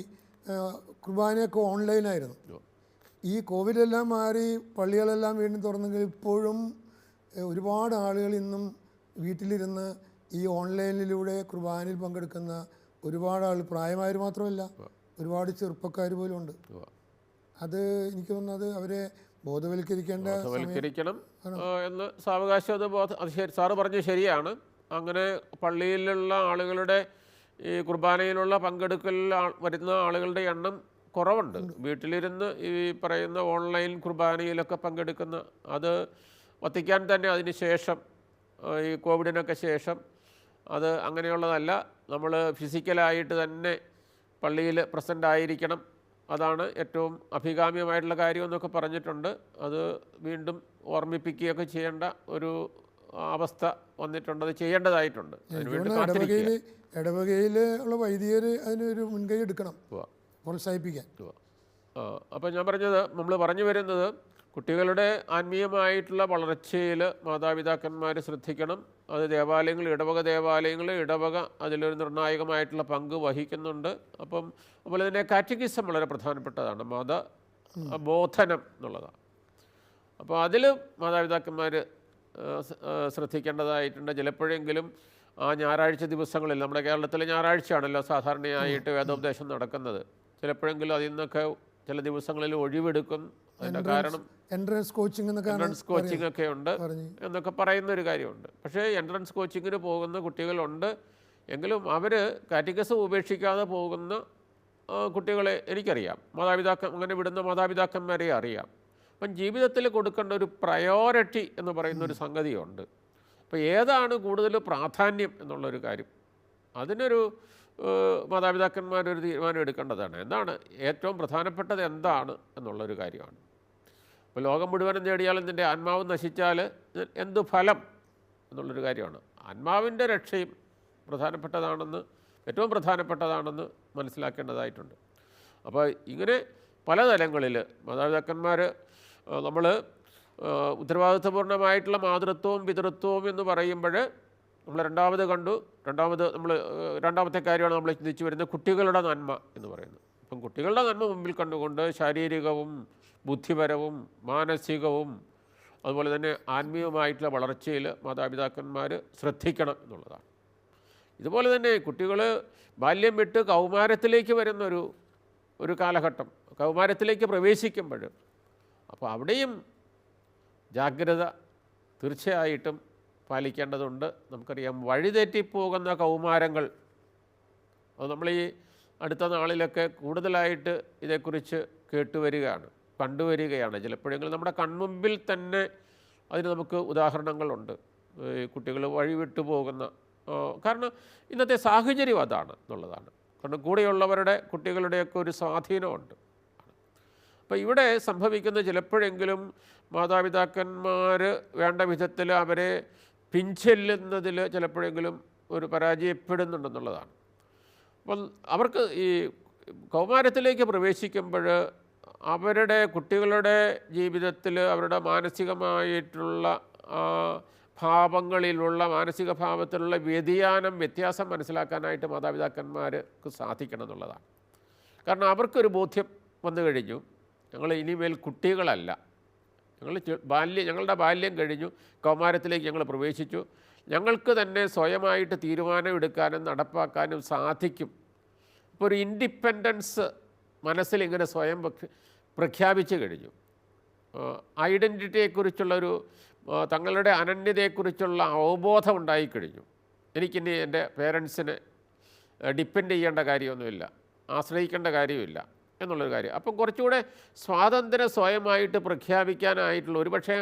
കുർബാനയൊക്കെ ഓൺലൈനായിരുന്നു. ഈ കോവിഡെല്ലാം മാറി പള്ളികളെല്ലാം വീണ്ടും തുറന്നെങ്കിൽ ഇപ്പോഴും ഒരുപാട് ആളുകൾ ഇന്നും വീട്ടിലിരുന്ന് ഈ ഓൺലൈനിലൂടെ കുർബാനയിൽ പങ്കെടുക്കുന്ന ഒരുപാട് ആൾ, പ്രായമായവർ മാത്രമല്ല, ഒരുപാട് ചെറുപ്പക്കാർ പോലും ഉണ്ട്. അത് എനിക്ക് തോന്നുന്നത് അവരെ ബോധവൽക്കരിക്കണം എന്ന് സാവകാശം അത് സാറ് പറഞ്ഞത് ശരിയാണ്. അങ്ങനെ പള്ളിയിലുള്ള ആളുകളുടെ ഈ കുർബാനയിലുള്ള പങ്കെടുക്കലിൽ വരുന്ന ആളുകളുടെ എണ്ണം കുറവുണ്ട്. വീട്ടിലിരുന്ന് ഈ പറയുന്ന ഓൺലൈൻ കുർബാനയിലൊക്കെ പങ്കെടുക്കുന്ന, അത് വത്തിക്കാൻ തന്നെ അതിന് ശേഷം, ഈ കോവിഡിനൊക്കെ ശേഷം അത് അങ്ങനെയുള്ളതല്ല. നമ്മൾ ഫിസിക്കലായിട്ട് തന്നെ പള്ളിയിൽ പ്രസൻ്റ് ആയിരിക്കണം, അതാണ് ഏറ്റവും അഭികാമ്യമായിട്ടുള്ള കാര്യം എന്നൊക്കെ പറഞ്ഞിട്ടുണ്ട്. അത് വീണ്ടും ഓർമ്മിപ്പിക്കുകയൊക്കെ ചെയ്യേണ്ട ഒരു അവസ്ഥ വന്നിട്ടുണ്ട്, അത് ചെയ്യേണ്ടതായിട്ടുണ്ട്. ഇടവകയിൽ ഉള്ള വൈദികർ അതിനൊരു മുൻകൈ എടുക്കണം, പ്രോത്സാഹിപ്പിക്കാൻ. അപ്പോൾ ഞാൻ നമ്മൾ പറഞ്ഞു വരുന്നത്, കുട്ടികളുടെ ആത്മീയമായിട്ടുള്ള വളർച്ചയിൽ മാതാപിതാക്കന്മാർ ശ്രദ്ധിക്കണം. അത് ഇടവക അതിലൊരു നിർണായകമായിട്ടുള്ള പങ്ക് വഹിക്കുന്നുണ്ട്. അപ്പം അതുപോലെ തന്നെ കാറ്റക്കിസം വളരെ പ്രധാനപ്പെട്ടതാണ്, ബോധനം എന്നുള്ളതാണ്. അപ്പോൾ അതിൽ മാതാപിതാക്കന്മാർ ശ്രദ്ധിക്കേണ്ടതായിട്ടുണ്ട്. ചിലപ്പോഴെങ്കിലും ആ ഞായറാഴ്ച ദിവസങ്ങളിൽ, നമ്മുടെ കേരളത്തിലെ ഞായറാഴ്ചയാണല്ലോ സാധാരണയായിട്ട് വേദോപദേശം നടക്കുന്നത്, ചിലപ്പോഴെങ്കിലും അതിൽ നിന്നൊക്കെ ചില ദിവസങ്ങളിൽ ഒഴിവെടുക്കും. അതിൻ്റെ കാരണം എൻട്രൻസ് കോച്ചിങ് ഒക്കെ ഉണ്ട് എന്നൊക്കെ പറയുന്ന ഒരു കാര്യമുണ്ട്. പക്ഷേ എൻട്രൻസ് കോച്ചിങ്ങിന് പോകുന്ന കുട്ടികളുണ്ട് എങ്കിലും അവർ കാറ്റക്കിസം ഉപേക്ഷിക്കാതെ പോകുന്ന കുട്ടികളെ എനിക്കറിയാം. അങ്ങനെ വിടുന്ന മാതാപിതാക്കന്മാരെ അറിയാം. അപ്പം ജീവിതത്തിൽ കൊടുക്കേണ്ട ഒരു പ്രയോറിറ്റി എന്ന് പറയുന്നൊരു സംഗതിയുണ്ട്. അപ്പോൾ ഏതാണ് കൂടുതൽ പ്രാധാന്യം എന്നുള്ളൊരു കാര്യം, അതിനൊരു മാതാപിതാക്കന്മാരൊരു തീരുമാനം എടുക്കേണ്ടതാണ്. എന്താണ് ഏറ്റവും പ്രധാനപ്പെട്ടത് എന്താണ് എന്നുള്ളൊരു കാര്യമാണ്. ഇപ്പോൾ ലോകം മുഴുവനും നേടിയാലും നിൻ്റെ ആത്മാവ് നശിച്ചാൽ എന്ത് ഫലം എന്നുള്ളൊരു കാര്യമാണ്. ആത്മാവിൻ്റെ രക്ഷയും ഏറ്റവും പ്രധാനപ്പെട്ടതാണെന്ന് മനസ്സിലാക്കേണ്ടതായിട്ടുണ്ട്. അപ്പോൾ ഇങ്ങനെ പല തലങ്ങളിൽ മാതാപിതാക്കന്മാർ, നമ്മൾ ഉത്തരവാദിത്വപൂർണ്ണമായിട്ടുള്ള മാതൃത്വവും പിതൃത്വവും എന്ന് പറയുമ്പോൾ നമ്മൾ രണ്ടാമത്തെ കാര്യമാണ് നമ്മൾ ചിന്തിച്ചു വരുന്നത് കുട്ടികളുടെ നന്മ എന്ന് പറയുന്നത്. അപ്പം കുട്ടികളുടെ നന്മ മുമ്പിൽ കണ്ടുകൊണ്ട് ശാരീരികവും ബുദ്ധിപരവും മാനസികവും അതുപോലെ തന്നെ ആത്മീയവുമായിട്ടുള്ള വളർച്ചയിൽ മാതാപിതാക്കന്മാർ ശ്രദ്ധിക്കണം എന്നുള്ളതാണ്. ഇതുപോലെ തന്നെ കുട്ടികൾ ബാല്യം വിട്ട് കൗമാരത്തിലേക്ക് വരുന്നൊരു കാലഘട്ടം, കൗമാരത്തിലേക്ക് പ്രവേശിക്കുമ്പോൾ, അപ്പോൾ അവിടെയും ജാഗ്രത തീർച്ചയായിട്ടും പാലിക്കേണ്ടതുണ്ട്. നമുക്കറിയാം, വഴിതെറ്റിപ്പോകുന്ന കൗമാരങ്ങൾ, അത് നമ്മൾ ഈ അടുത്ത നാളിലൊക്കെ കൂടുതലായിട്ട് ഇതേക്കുറിച്ച് കണ്ടുവരികയാണ്. ചിലപ്പോഴെങ്കിലും നമ്മുടെ കൺമുമ്പിൽ തന്നെ അതിന് നമുക്ക് ഉദാഹരണങ്ങളുണ്ട്. കുട്ടികൾ വഴിവിട്ടു പോകുന്ന, കാരണം ഇന്നത്തെ സാഹചര്യം അതാണ് എന്നുള്ളതാണ്. കാരണം കൂടെയുള്ളവരുടെ കുട്ടികളുടെയൊക്കെ ഒരു സ്വാധീനമുണ്ട്. അപ്പോൾ ഇവിടെ സംഭവിക്കുന്ന ചിലപ്പോഴെങ്കിലും മാതാപിതാക്കന്മാർ വേണ്ട വിധത്തിൽ അവരെ പിൻചെല്ലുന്നതിൽ ചിലപ്പോഴെങ്കിലും ഒരു പരാജയപ്പെടുന്നുണ്ടെന്നുള്ളതാണ്. അപ്പം അവർക്ക് ഈ കൗമാരത്തിലേക്ക് പ്രവേശിക്കുമ്പോൾ അവരുടെ കുട്ടികളുടെ ജീവിതത്തിൽ അവരുടെ മാനസികമായിട്ടുള്ള ഭാവങ്ങളിലുള്ള മാനസിക ഭാവത്തിലുള്ള വ്യത്യാസം മനസ്സിലാക്കാനായിട്ട് മാതാപിതാക്കന്മാർക്ക് സാധിക്കണം എന്നുള്ളതാണ്. കാരണം അവർക്കൊരു ബോധ്യം വന്നു കഴിഞ്ഞു, ഞങ്ങൾ ഇനിമേൽ കുട്ടികളല്ല, ഞങ്ങളുടെ ബാല്യം കഴിഞ്ഞു, കൗമാരത്തിലേക്ക് ഞങ്ങൾ പ്രവേശിച്ചു, ഞങ്ങൾക്ക് തന്നെ സ്വയമായിട്ട് തീരുമാനം എടുക്കാനും നടപ്പാക്കാനും സാധിക്കും. ഇപ്പോൾ ഒരു ഇൻഡിപെൻഡൻസ് മനസ്സിൽ ഇങ്ങനെ സ്വയം പ്രഖ്യാപിച്ചു കഴിഞ്ഞു. ഐഡൻറ്റിറ്റിയെക്കുറിച്ചുള്ളൊരു തങ്ങളുടെ അനന്യതയെക്കുറിച്ചുള്ള അവബോധം ഉണ്ടായിക്കഴിഞ്ഞു. എനിക്കിനി എൻ്റെ പേരൻസിനെ ഡിപ്പെൻഡ് ചെയ്യേണ്ട കാര്യമൊന്നുമില്ല, ആശ്രയിക്കേണ്ട കാര്യമില്ല എന്നുള്ളൊരു കാര്യം. അപ്പം കുറച്ചുകൂടെ സ്വാതന്ത്ര്യം സ്വയമായിട്ട് പ്രഖ്യാപിക്കാനായിട്ടുള്ള ഒരുപക്ഷെ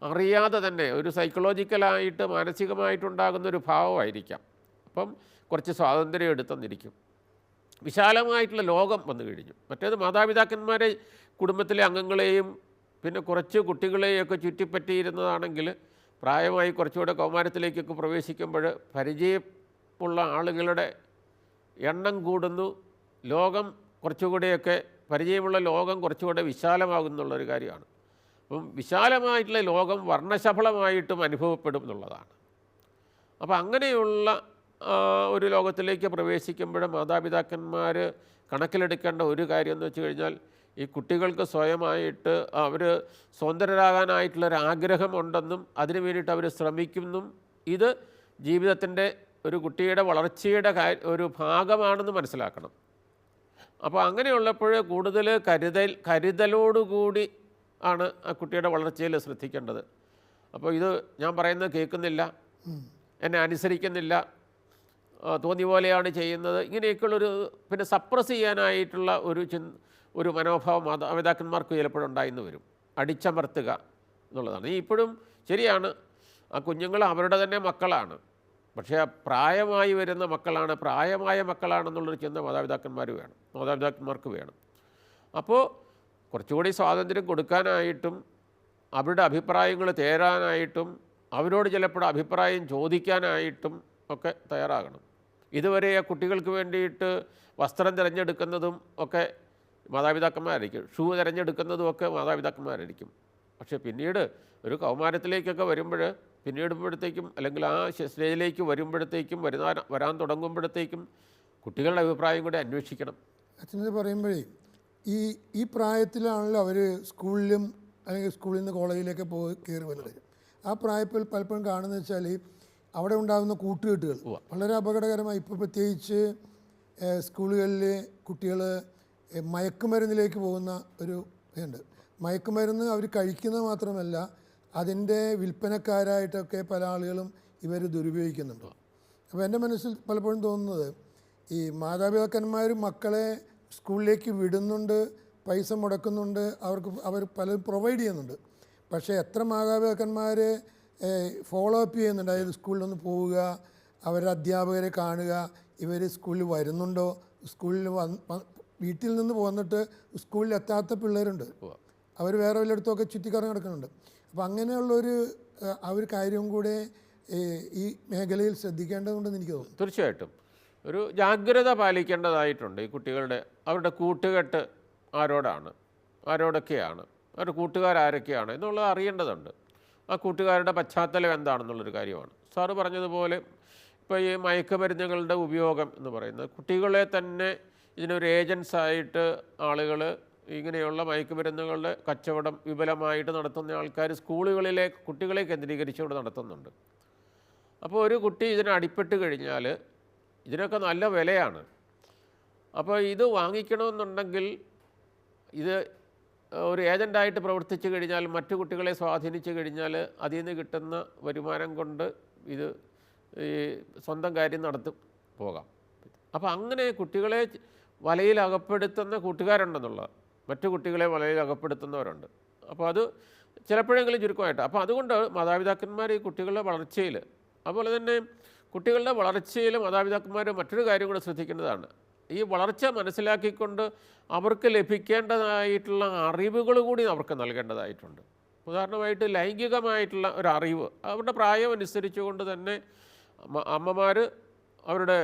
അറിയാതെ തന്നെ ഒരു സൈക്കോളജിക്കലായിട്ട് മാനസികമായിട്ടുണ്ടാകുന്നൊരു ഭാവമായിരിക്കാം. അപ്പം കുറച്ച് സ്വാതന്ത്ര്യം എടുത്തെന്നിരിക്കും. വിശാലമായിട്ടുള്ള ലോകം വന്നു കഴിഞ്ഞു. മറ്റേത് മാതാപിതാക്കന്മാരെ കുടുംബത്തിലെ അംഗങ്ങളെയും പിന്നെ കുറച്ച് കുട്ടികളെയൊക്കെ ചുറ്റിപ്പറ്റിയിരുന്നതാണെങ്കിൽ പ്രായമായി കുറച്ചുകൂടെ കൗമാരത്തിലേക്കൊക്കെ പ്രവേശിക്കുമ്പോൾ പരിചയമുള്ള ആളുകളുടെ എണ്ണം കൂടുന്നു, ലോകം കുറച്ചുകൂടെയൊക്കെ പരിചയമുള്ള ലോകം കുറച്ചുകൂടെ വിശാലമാകുന്നുള്ളൊരു കാര്യമാണ്. അപ്പം വിശാലമായിട്ടുള്ള ലോകം വർണ്ണശബളമായിട്ടും അനുഭവപ്പെടും എന്നുള്ളതാണ്. അപ്പോൾ അങ്ങനെയുള്ള ഒരു ലോകത്തിലേക്ക് പ്രവേശിക്കുമ്പോൾ മാതാപിതാക്കന്മാർ കണക്കിലെടുക്കേണ്ട ഒരു കാര്യം എന്ന് വെച്ച് കഴിഞ്ഞാൽ ഈ കുട്ടികൾക്ക് സ്വയമായിട്ട് അവർ സ്വതന്ത്രരാകാനായിട്ടുള്ളൊരാഗ്രഹമുണ്ടെന്നും അതിനു വേണ്ടിയിട്ട് അവർ ശ്രമിക്കുന്നും ഇത് ജീവിതത്തിൻ്റെ ഒരു കുട്ടിയുടെ വളർച്ചയുടെ ഒരു ഭാഗമാണെന്ന് മനസ്സിലാക്കണം. അപ്പോൾ അങ്ങനെയുള്ളപ്പോൾ കൂടുതൽ കരുതലോടുകൂടി ആണ് ആ കുട്ടിയുടെ വളർച്ചയിൽ ശ്രദ്ധിക്കേണ്ടത്. അപ്പോൾ ഇത് ഞാൻ പറയുന്നത് കേൾക്കുന്നില്ല, എന്നെ അനുസരിക്കുന്നില്ല, തോന്നിയ പോലെയാണ് ചെയ്യുന്നത്, ഇങ്ങനെയൊക്കെയുള്ളൊരു പിന്നെ സപ്രസ് ചെയ്യാനായിട്ടുള്ള ഒരു മനോഭാവം മാതാപിതാക്കന്മാർക്ക് ചിലപ്പോഴുണ്ടായിന്ന് വരും. അടിച്ചമർത്തുക എന്നുള്ളതാണ്. ഇപ്പോഴും ശരിയാണ്, ആ കുഞ്ഞുങ്ങൾ അവരുടെ തന്നെ മക്കളാണ്, പക്ഷേ പ്രായമായി വരുന്ന മക്കളാണ്, പ്രായമായ മക്കളാണെന്നുള്ളൊരു ചിന്ത മാതാപിതാക്കന്മാർക്ക് വേണം. അപ്പോൾ കുറച്ചുകൂടി സ്വാതന്ത്ര്യം കൊടുക്കാനായിട്ടും അവരുടെ അഭിപ്രായങ്ങൾ തേരാനായിട്ടും അവരോട് ചിലപ്പോൾ അഭിപ്രായം ചോദിക്കാനായിട്ടും ഒക്കെ തയ്യാറാകണം. ഇതുവരെ കുട്ടികൾക്ക് വേണ്ടിയിട്ട് വസ്ത്രം തിരഞ്ഞെടുക്കുന്നതും ഒക്കെ മാതാപിതാക്കന്മാരായിരിക്കും, ഷൂ തിരഞ്ഞെടുക്കുന്നതുമൊക്കെ മാതാപിതാക്കന്മാരായിരിക്കും. പക്ഷേ പിന്നീട് ഒരു കൗമാരത്തിലേക്കൊക്കെ പിന്നീടുമ്പോഴത്തേക്കും അല്ലെങ്കിൽ ആ സ്റ്റേജിലേക്ക് വരുമ്പോഴത്തേക്കും വരാൻ തുടങ്ങുമ്പോഴത്തേക്കും കുട്ടികളുടെ അഭിപ്രായം കൂടെ അന്വേഷിക്കണം. അച്ഛനത് പറയുമ്പോഴേ ഈ പ്രായത്തിലാണല്ലോ അവർ സ്കൂളിലും അല്ലെങ്കിൽ സ്കൂളിൽ നിന്ന് കോളേജിലേക്ക് കയറി വരുന്നത്. ആ പ്രായത്തിൽ പലപ്പോഴും കാണുന്നത് വെച്ചാൽ അവിടെ ഉണ്ടാകുന്ന കൂട്ടുകെട്ടുകൾ വളരെ അപകടകരമായി. ഇപ്പോൾ പ്രത്യേകിച്ച് സ്കൂളുകളിൽ കുട്ടികൾ മയക്കുമരുന്നിലേക്ക് പോകുന്ന ഒരു ഇതുണ്ട്. മയക്കുമരുന്ന് അവർ കഴിക്കുന്നത് മാത്രമല്ല, അതിൻ്റെ വിൽപ്പനക്കാരായിട്ടൊക്കെ പല ആളുകളും ഇവർ ദുരുപയോഗിക്കുന്നുണ്ട്. അപ്പോൾ എൻ്റെ മനസ്സിൽ പലപ്പോഴും തോന്നുന്നത് ഈ മാതാപിതാക്കന്മാർ മക്കളെ സ്കൂളിലേക്ക് വിടുന്നുണ്ട്, പൈസ മുടക്കുന്നുണ്ട്, അവർ പലരും പ്രൊവൈഡ് ചെയ്യുന്നുണ്ട്. പക്ഷേ എത്ര മാതാപിതാക്കന്മാർ ഫോളോ അപ്പ് ചെയ്യുന്നുണ്ട്? അതായത് സ്കൂളിലൊന്ന് പോവുക, അവരുടെ അധ്യാപകരെ കാണുക, ഇവർ സ്കൂളിൽ വരുന്നുണ്ടോ, സ്കൂളിൽ വീട്ടിൽ നിന്ന് പോന്നിട്ട് സ്കൂളിൽ എത്താത്ത പിള്ളേരുണ്ട്, അവർ വേറെ വല്ലയിടത്തുമൊക്കെ ചുറ്റിക്കറങ്ങി നടക്കുന്നുണ്ട്. അപ്പോൾ അങ്ങനെയുള്ളൊരു ആ ഒരു കാര്യം കൂടെ ഈ മേഖലയിൽ ശ്രദ്ധിക്കേണ്ടതുണ്ടെന്ന് എനിക്ക് തോന്നുന്നു. തീർച്ചയായിട്ടും ഒരു ജാഗ്രത പാലിക്കേണ്ടതായിട്ടുണ്ട്. ഈ കുട്ടികളുടെ അവരുടെ കൂട്ടുകെട്ട് ആരോടൊക്കെയാണ്, അവരുടെ കൂട്ടുകാരൊക്കെയാണ് എന്നുള്ളത് അറിയേണ്ടതുണ്ട്. ആ കൂട്ടുകാരുടെ പശ്ചാത്തലം എന്താണെന്നുള്ളൊരു കാര്യമാണ്. സാറ് പറഞ്ഞതുപോലെ ഇപ്പോൾ ഈ മയക്കുമരുന്നുകളുടെ ഉപയോഗം എന്ന് പറയുന്നത് കുട്ടികളെ തന്നെ ഇതിനൊരു ഏജൻസായിട്ട് ആളുകൾ ഇങ്ങനെയുള്ള മയക്കുമരുന്നുകളുടെ കച്ചവടം വിപുലമായിട്ട് നടത്തുന്ന ആൾക്കാർ സ്കൂളുകളിലെ കുട്ടികളെ കേന്ദ്രീകരിച്ചുകൊണ്ട് നടത്തുന്നുണ്ട്. അപ്പോൾ ഒരു കുട്ടി ഇതിന് അടിപ്പെട്ട് കഴിഞ്ഞാൽ ഇതിനൊക്കെ നല്ല വിലയാണ്. അപ്പോൾ ഇത് വാങ്ങിക്കണമെന്നുണ്ടെങ്കിൽ ഇത് ഒരു ഏജൻ്റായിട്ട് പ്രവർത്തിച്ചു കഴിഞ്ഞാൽ, മറ്റു കുട്ടികളെ സ്വാധീനിച്ചു കഴിഞ്ഞാൽ അതിൽ നിന്ന് കിട്ടുന്ന വരുമാനം കൊണ്ട് ഇത് ഈ സ്വന്തം കാര്യം നടത്തും പോകാം. അപ്പോൾ അങ്ങനെ കുട്ടികളെ വലയിൽ അകപ്പെടുത്തുന്ന കൂട്ടുകാരുണ്ടെന്നുള്ളത്, മറ്റു കുട്ടികളെ വലയിൽ അകപ്പെടുത്തുന്നവരുണ്ട്. അപ്പോൾ അത് ചിലപ്പോഴെങ്കിലും ചുരുക്കമായിട്ട്. അപ്പോൾ അതുകൊണ്ട് മാതാപിതാക്കന്മാർ ഈ കുട്ടികളുടെ വളർച്ചയിൽ, അതുപോലെ തന്നെ കുട്ടികളുടെ വളർച്ചയിൽ മാതാപിതാക്കന്മാർ മറ്റൊരു കാര്യം കൂടെ ശ്രദ്ധിക്കേണ്ടതാണ്. ഈ വളർച്ച മനസ്സിലാക്കിക്കൊണ്ട് അവർക്ക് ലഭിക്കേണ്ടതായിട്ടുള്ള അറിവുകൾ കൂടി അവർക്ക് നൽകേണ്ടതായിട്ടുണ്ട്. ഉദാഹരണമായിട്ട് ലൈംഗികമായിട്ടുള്ള ഒരു അറിവ് അവരുടെ പ്രായം അനുസരിച്ചുകൊണ്ട് തന്നെ അമ്മമാർ അവരുടെ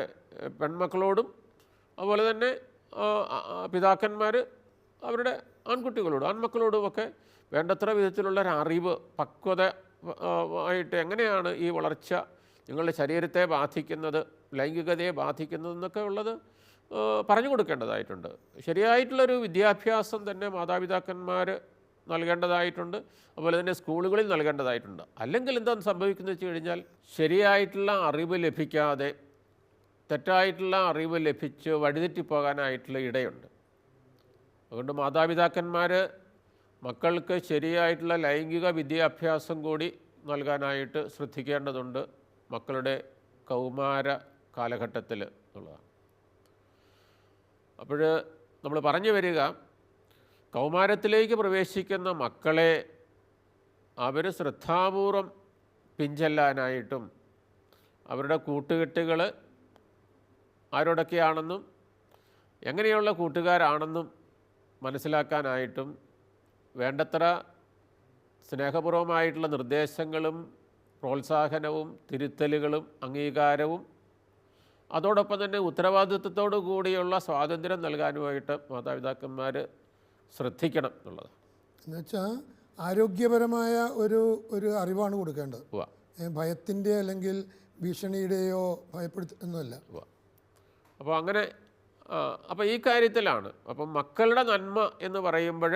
പെൺമക്കളോടും അതുപോലെ തന്നെ പിതാക്കന്മാർ അവരുടെ ആൺമക്കളോടുമൊക്കെ വേണ്ടത്ര വിധത്തിലുള്ള ഒരു അറിവ് പക്വത ആയിട്ട് എങ്ങനെയാണ് ഈ വളർച്ച നിങ്ങളുടെ ശരീരത്തെ ബാധിക്കുന്നത്, ലൈംഗികതയെ ബാധിക്കുന്നതെന്നൊക്കെ ഉള്ളത് പറഞ്ഞു കൊടുക്കേണ്ടതായിട്ടുണ്ട്. ശരിയായിട്ടുള്ളൊരു വിദ്യാഭ്യാസം തന്നെ മാതാപിതാക്കന്മാർ നൽകേണ്ടതായിട്ടുണ്ട്, അതുപോലെ തന്നെ സ്കൂളുകളിൽ നൽകേണ്ടതായിട്ടുണ്ട്. അല്ലെങ്കിൽ എന്താണ് സംഭവിക്കുന്നത് വെച്ച് കഴിഞ്ഞാൽ ശരിയായിട്ടുള്ള അറിവ് ലഭിക്കാതെ തെറ്റായിട്ടുള്ള അറിവ് ലഭിച്ച് വഴിതെറ്റിപ്പോകാനായിട്ടുള്ള ഇടയുണ്ട്. അതുകൊണ്ട് മാതാപിതാക്കന്മാർ മക്കൾക്ക് ശരിയായിട്ടുള്ള ലൈംഗിക വിദ്യാഭ്യാസം കൂടി നൽകാനായിട്ട് ശ്രദ്ധിക്കേണ്ടതുണ്ട് മക്കളുടെ കൗമാര കാലഘട്ടത്തിൽ എന്നുള്ളതാണ്. അപ്പോൾ നമ്മൾ പറഞ്ഞു വരിക, കൗമാരത്തിലേക്ക് പ്രവേശിക്കുന്ന മക്കളെ അവർ ശ്രദ്ധാപൂർവം പിഞ്ചെല്ലാനായിട്ടും അവരുടെ കൂട്ടുകെട്ടുകൾ ആരോടൊക്കെയാണെന്നും എങ്ങനെയുള്ള കൂട്ടുകാരാണെന്നും മനസ്സിലാക്കാനായിട്ടും വേണ്ടത്ര സ്നേഹപൂർവമായിട്ടുള്ള നിർദ്ദേശങ്ങളും പ്രോത്സാഹനവും തിരുത്തലുകളും അംഗീകാരവും അതോടൊപ്പം തന്നെ ഉത്തരവാദിത്വത്തോടു കൂടിയുള്ള സ്വാതന്ത്ര്യം നൽകാനുമായിട്ട് മാതാപിതാക്കന്മാർ ശ്രദ്ധിക്കണം എന്നുള്ളത്. എന്നുവെച്ചാൽ ആരോഗ്യപരമായ ഒരു അറിവാണ് കൊടുക്കേണ്ടത്. ഭയത്തിൻ്റെ അല്ലെങ്കിൽ ഭീഷണിയുടെയോ ഭയപ്പെടുത്തുന്നതല്ല. അപ്പോൾ അങ്ങനെ അപ്പോൾ ഈ കാര്യത്തിലാണ് അപ്പം മക്കളുടെ നന്മ എന്ന് പറയുമ്പോൾ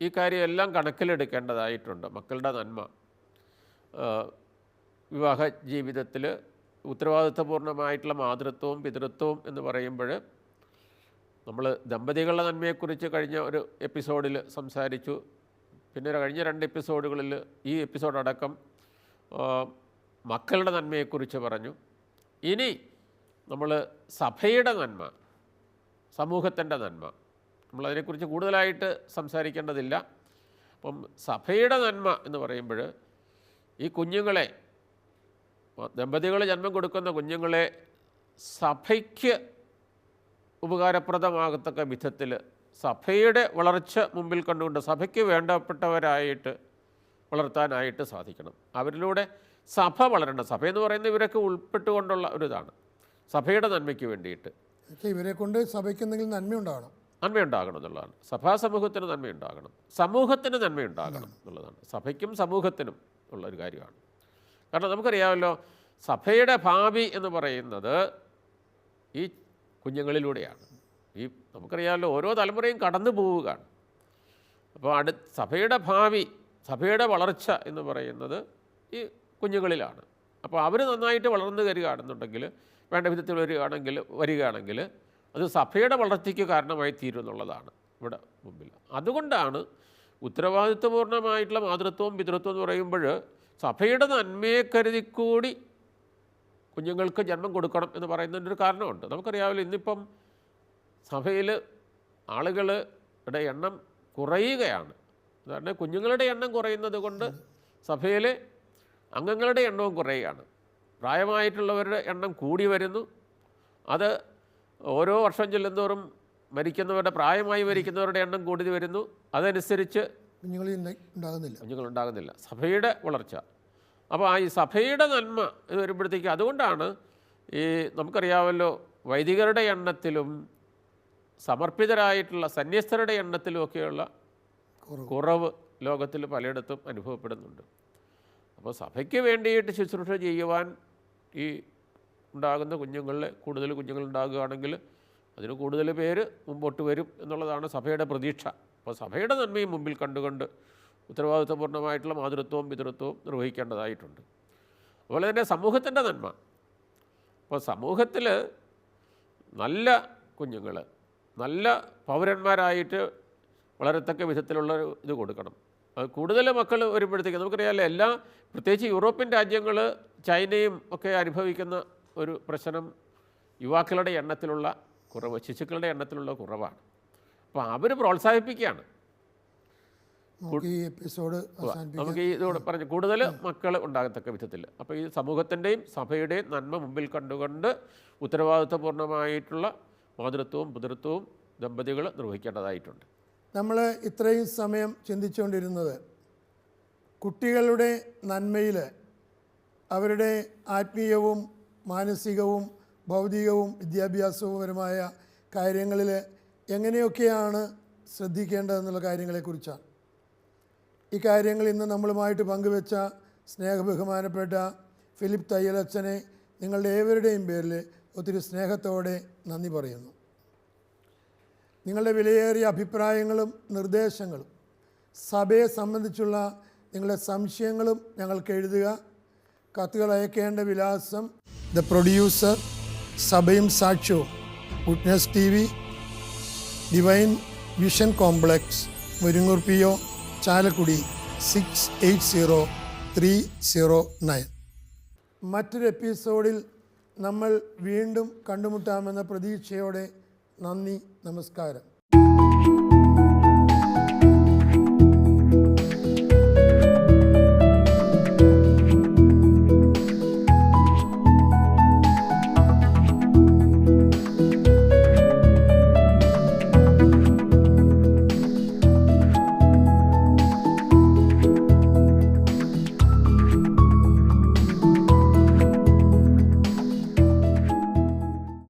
ഈ കാര്യമെല്ലാം കണക്കിലെടുക്കേണ്ടതായിട്ടുണ്ട്. മക്കളുടെ നന്മ വിവാഹ ജീവിതത്തിൽ ഉത്തരവാദിത്വപൂർണ്ണമായിട്ടുള്ള മാതൃത്വവും പിതൃത്വവും എന്ന് പറയുമ്പോൾ നമ്മൾ ദമ്പതികളുടെ നന്മയെക്കുറിച്ച് കഴിഞ്ഞ ഒരു എപ്പിസോഡിൽ സംസാരിച്ചു. പിന്നെ കഴിഞ്ഞ 2 എപ്പിസോഡുകളിൽ ഈ എപ്പിസോഡടക്കം മക്കളുടെ നന്മയെക്കുറിച്ച് പറഞ്ഞു. ഇനി നമ്മൾ സഭയുടെ നന്മ, സമൂഹത്തിൻ്റെ നന്മ, നമ്മളതിനെക്കുറിച്ച് കൂടുതലായിട്ട് സംസാരിക്കേണ്ടതില്ല. അപ്പം സഭയുടെ നന്മ എന്ന് പറയുമ്പോൾ ഈ കുഞ്ഞുങ്ങളെ, ദമ്പതികൾ ജന്മം കൊടുക്കുന്ന കുഞ്ഞുങ്ങളെ സഭയ്ക്ക് ഉപകാരപ്രദമാകത്തക്ക വിധത്തിൽ സഭയുടെ വളർച്ച മുമ്പിൽ കണ്ടുകൊണ്ട് സഭയ്ക്ക് വേണ്ടപ്പെട്ടവരായിട്ട് വളർത്താനായിട്ട് സാധിക്കണം. അവരിലൂടെ സഭ വളരണം. സഭയെന്ന് പറയുന്നത് ഇവരൊക്കെ ഉൾപ്പെട്ടുകൊണ്ടുള്ള ഒരു ഇതാണ്, സഭയുടെ നന്മയ്ക്ക് വേണ്ടിയിട്ട്. ഇവരെ കൊണ്ട് സഭയ്ക്ക് എന്തെങ്കിലും നന്മയുണ്ടാകണം എന്നുള്ളതാണ്. സഭാസമൂഹത്തിന് നന്മയുണ്ടാകണം, സമൂഹത്തിന് നന്മയുണ്ടാകണം എന്നുള്ളതാണ്. സഭയ്ക്കും സമൂഹത്തിനും ഉള്ളൊരു കാര്യമാണ്. കാരണം നമുക്കറിയാമല്ലോ, സഭയുടെ ഭാവി എന്ന് പറയുന്നത് ഈ കുഞ്ഞുങ്ങളിലൂടെയാണ്. നമുക്കറിയാമല്ലോ, ഓരോ തലമുറയും കടന്നു പോവുകയാണ്. അപ്പോൾ സഭയുടെ ഭാവി, സഭയുടെ വളർച്ച എന്ന് പറയുന്നത് ഈ കുഞ്ഞുങ്ങളിലാണ്. അപ്പോൾ അവർ നന്നായിട്ട് വളർന്നു വരികയാണെന്നുണ്ടെങ്കിൽ, വേണ്ട വിധത്തിൽ വരികയാണെങ്കിൽ അത് സഭയുടെ വളർച്ചയ്ക്ക് കാരണമായി തീരും എന്നുള്ളതാണ് ഇവിടെ മുമ്പിൽ. അതുകൊണ്ടാണ് ഉത്തരവാദിത്വപൂർണ്ണമായിട്ടുള്ള മാതൃത്വവും പിതൃത്വം എന്ന് പറയുമ്പോൾ സഭയുടെ നന്മയെ കരുതിക്കൂടി കുഞ്ഞുങ്ങൾക്ക് ജന്മം കൊടുക്കണം എന്ന് പറയുന്നതിൻ്റെ ഒരു കാരണമുണ്ട്. നമുക്കറിയാമല്ലോ, ഇന്നിപ്പം സഭയിൽ ആളുകളുടെ എണ്ണം കുറയുകയാണ്. കാരണം കുഞ്ഞുങ്ങളുടെ എണ്ണം കുറയുന്നത് കൊണ്ട് സഭയിലെ അംഗങ്ങളുടെ എണ്ണവും കുറയുകയാണ്. പ്രായമായിട്ടുള്ളവരുടെ എണ്ണം കൂടി വരുന്നു. അത് ഓരോ വർഷം ചെല്ലുന്തോറും പ്രായമായി മരിക്കുന്നവരുടെ എണ്ണം കൂടി വരുന്നു. അതനുസരിച്ച് കുഞ്ഞുങ്ങളുണ്ടാകുന്നില്ല. സഭയുടെ വളർച്ച. അപ്പോൾ ഈ സഭയുടെ നന്മ എന്ന് വരുമ്പോഴത്തേക്ക്, അതുകൊണ്ടാണ് നമുക്കറിയാമല്ലോ, വൈദികരുടെ എണ്ണത്തിലും സമർപ്പിതരായിട്ടുള്ള സന്യസ്തരുടെ എണ്ണത്തിലുമൊക്കെയുള്ള കുറവ് ലോകത്തിൽ പലയിടത്തും അനുഭവപ്പെടുന്നുണ്ട്. അപ്പോൾ സഭയ്ക്ക് വേണ്ടിയിട്ട് ശുശ്രൂഷ ചെയ്യുവാൻ ഈ ഉണ്ടാകുന്ന കൂടുതൽ കുഞ്ഞുങ്ങളുണ്ടാകുകയാണെങ്കിൽ അതിന് കൂടുതൽ പേര് മുമ്പോട്ട് വരും എന്നുള്ളതാണ് സഭയുടെ പ്രതീക്ഷ. അപ്പോൾ സഭയുടെ നന്മയും മുമ്പിൽ കണ്ടുകൊണ്ട് ഉത്തരവാദിത്വപൂർണ്ണമായിട്ടുള്ള മാതൃത്വവും പിതൃത്വവും നിർവഹിക്കേണ്ടതായിട്ടുണ്ട്. അതുപോലെ തന്നെ സമൂഹത്തിൻ്റെ നന്മ. അപ്പോൾ സമൂഹത്തിൽ നല്ല കുഞ്ഞുങ്ങൾ നല്ല പൗരന്മാരായിട്ട് വളരത്തക്ക വിധത്തിലുള്ള ഇത് കൊടുക്കണം. അത് കൂടുതൽ മക്കൾ വരുമ്പോഴത്തേക്ക് നമുക്കറിയാമല്ലോ, പ്രത്യേകിച്ച് യൂറോപ്യൻ രാജ്യങ്ങൾ, ചൈനയും ഒക്കെ അനുഭവിക്കുന്ന ഒരു പ്രശ്നം യുവാക്കളുടെ എണ്ണത്തിലുള്ള കുറവ്, ശിശുക്കളുടെ എണ്ണത്തിലുള്ള കുറവാണ്. അപ്പോൾ അവർ പ്രോത്സാഹിപ്പിക്കുകയാണ്. നമുക്ക് ഇതോടെ പറഞ്ഞു കൂടുതൽ മക്കൾ ഉണ്ടാകത്തക്ക വിധത്തിൽ. അപ്പോൾ ഈ സമൂഹത്തിൻ്റെയും സഭയുടെയും നന്മ മുമ്പിൽ കണ്ടുകൊണ്ട് ഉത്തരവാദിത്വപൂർണ്ണമായിട്ടുള്ള മാതൃത്വവും പിതൃത്വവും ദമ്പതികൾ നിർവഹിക്കേണ്ടതായിട്ടുണ്ട്. നമ്മൾ ഇത്രയും സമയം ചിന്തിച്ചുകൊണ്ടിരുന്നത് കുട്ടികളുടെ നന്മയിൽ അവരുടെ ആത്മീയവും മാനസികവും ഭൗതികവും വിദ്യാഭ്യാസപരമായ കാര്യങ്ങളിൽ എങ്ങനെയൊക്കെയാണ് ശ്രദ്ധിക്കേണ്ടതെന്നുള്ള കാര്യങ്ങളെക്കുറിച്ചാണ്. ഈ കാര്യങ്ങൾ ഇന്ന് നമ്മളുമായിട്ട് പങ്കുവെച്ച സ്നേഹബഹുമാനപ്പെട്ട ഫിലിപ്പ് തയ്യലച്ചനെ നിങ്ങളുടെ ഏവരുടെയും പേരിൽ ഒത്തിരി സ്നേഹത്തോടെ നന്ദി പറയുന്നു. നിങ്ങളുടെ വിലയേറിയ അഭിപ്രായങ്ങളും നിർദ്ദേശങ്ങളും സഭയെ സംബന്ധിച്ചുള്ള നിങ്ങളുടെ സംശയങ്ങളും ഞങ്ങൾക്ക് എഴുതുക. കത്തുകൾ അയക്കേണ്ട വിലാസം: ദ പ്രൊഡ്യൂസർ, സഭയും സാക്ഷ്യവും, goodness TV, divine vision complex, Muringoor PO, Chalakudy 680309. മറ്റൊരു എപ്പിസോഡിൽ നമ്മൾ വീണ്ടും കണ്ടുമുട്ടാമെന്ന പ്രതീക്ഷയോടെ നന്ദി, നമസ്കാരം.